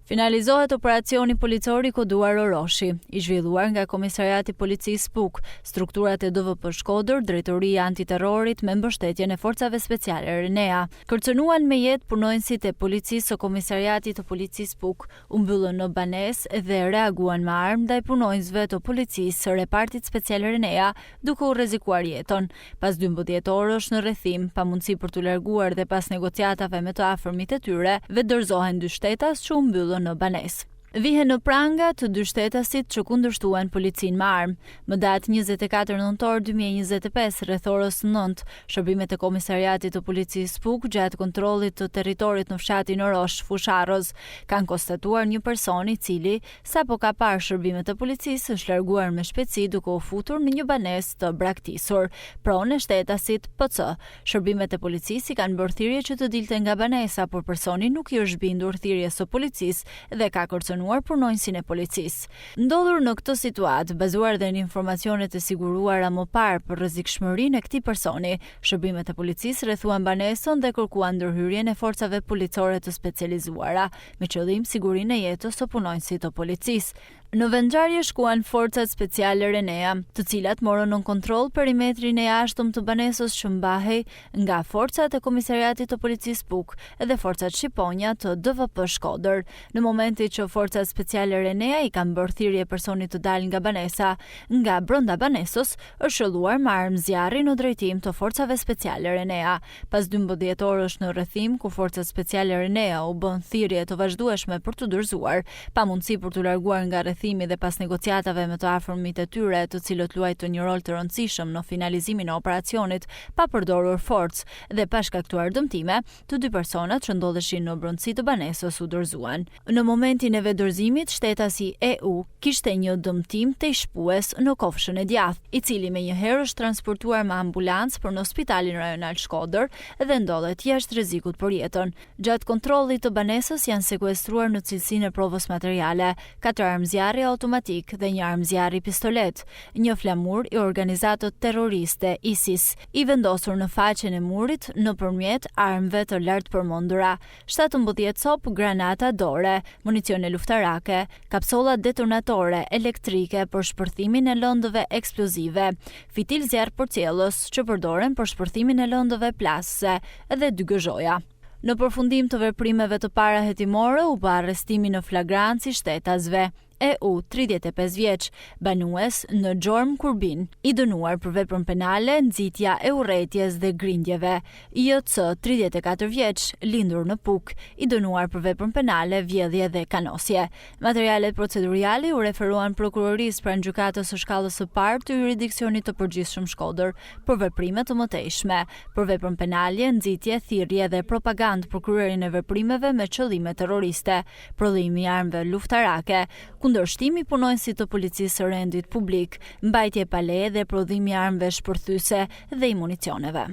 Finalizohet operacioni policor i koduar Oroshi, i zhvilluar nga Komisariati Policisë Puk, strukturat e DVP Shkodër, Drejtoria Antiterrorit me mbështetjen e Forcave Speciale Renea. Kërcënuan me jetë punonësit e policisë së Komisariatit të Policisë Puk, u mbyllën në banesë dhe reaguan me armë ndaj punonësve të policisë së Repartit Special Renea, duke u rrezikuar jetën. Pas 12 orësh në rrethim, pa mundësi për t'u larguar dhe pas negociatave me të afërmit e tyre, vetëdorzohen dy shtetas që u mbyllën në banesë. Vihen në pranga të dy shtetasit që kundërshtuan policinë me armë. Më datë 24 nëntor 2025, rreth orës 9, shërbimet e Komisariatit të Policisë Puk gjatë kontrollit të territorit në fshatin Orosh, Fusharroz, kanë konstatuar një person i cili, sapo ka parë shërbimet e policisë, është larguar me shpejtësi duke u futur në një banesë të braktisur, pronë e shtetasit PC. Shërbimet e policisë kanë bërë thirrje që të dilte nga banesa, por personi nuk i është bindur thirrjes së policisë dhe ka kërcënuar punonjësin e policisë. Ndodhur në këtë situatë, bazuar dhe në informacionet e siguruara më parë për rrezikshmërinë e këtij personi, shërbimet e policisë rrethuan banesën dhe kërkuan ndërhyrjen e forcave policore të specializuara, me qëllim sigurinë e jetës së punonjësit të policisë. Në vendngjarje shkuan forcat speciale Renea, të cilat morën në kontroll perimetrin e jashtëm të banesës që mbahej nga forcat e Komisariatit të Policisë Puk dhe forcat shqiponja të DVP Shkodër. Në momentin që forcat speciale Renea i kanë bërë thirrje personit të dalë nga banesa, nga brenda banesës është shëlluar me armë zjarri në drejtim të forcave speciale Renea. Pas 12 orësh në rrethim, ku forcat speciale Renea u bën thirrje të vazhdueshme për të dorëzuar, pa mundësi për të larguar nga dhe pas negociatave me të afërmit e tyre, të cilët luajtën një rol të rëndësishëm në finalizimin e operacionit, pa përdorur forcë dhe pa shkaktuar dëmtime, të dy personat që ndodheshin në brendësi të banesës u dorëzuan. Në momentin e vetëdorëzimit, shtetasi EU kishte një dëmtim të shpues në kofshën e djathtë, i cili menjëherë është transportuar me ambulancë për në Spitalin Rajonal Shkodër dhe ndodhet jashtë rrezikut për jetën. Gjatë kontrollit të banesës janë sekuestruar në cilësinë e provës materiale 4 armë zjarri automatik dhe një armë zjarri pistolet, një flamur i organizatës terroriste ISIS, i vendosur në faqen e murit nëpërmjet armëve të lartë përmendura, 17 copë granata dore, municione luftarake, kapsolla detonatore elektrike për shpërthimin e lëndëve eksplozive, fitil zjarr përcjellës që përdoren për shpërthimin e lëndëve plasëse dhe 2 gëzhoja. Në përfundim të veprimeve të para hetimore u bë arrestimi në flagrancë i shtetasve. EU, 35 vjeç, banues në Gjorm Kurbin, i dënuar për veprën penale, nxitja e urrëties dhe grindjeve. IC, 34 vjeç, lindur në Puk, i dënuar për veprën penale, vjedhje dhe kanosje. Materialet proceduriale u referuan prokurorisë pranë gjykatës së shkallës së parë të jurisdiksionit të përgjithshëm Shkodër për veprime të mëtejshme, për veprën penale, nxitje, thirrje dhe propagandë për kryerjen e veprimeve me qëllime terroriste, prodhimi i armëve luftarake, kundërshtimi i punonjësit të policisë së rendit publik, mbajtje pa leje dhe prodhimi i armëve shpërthyese dhe i municioneve.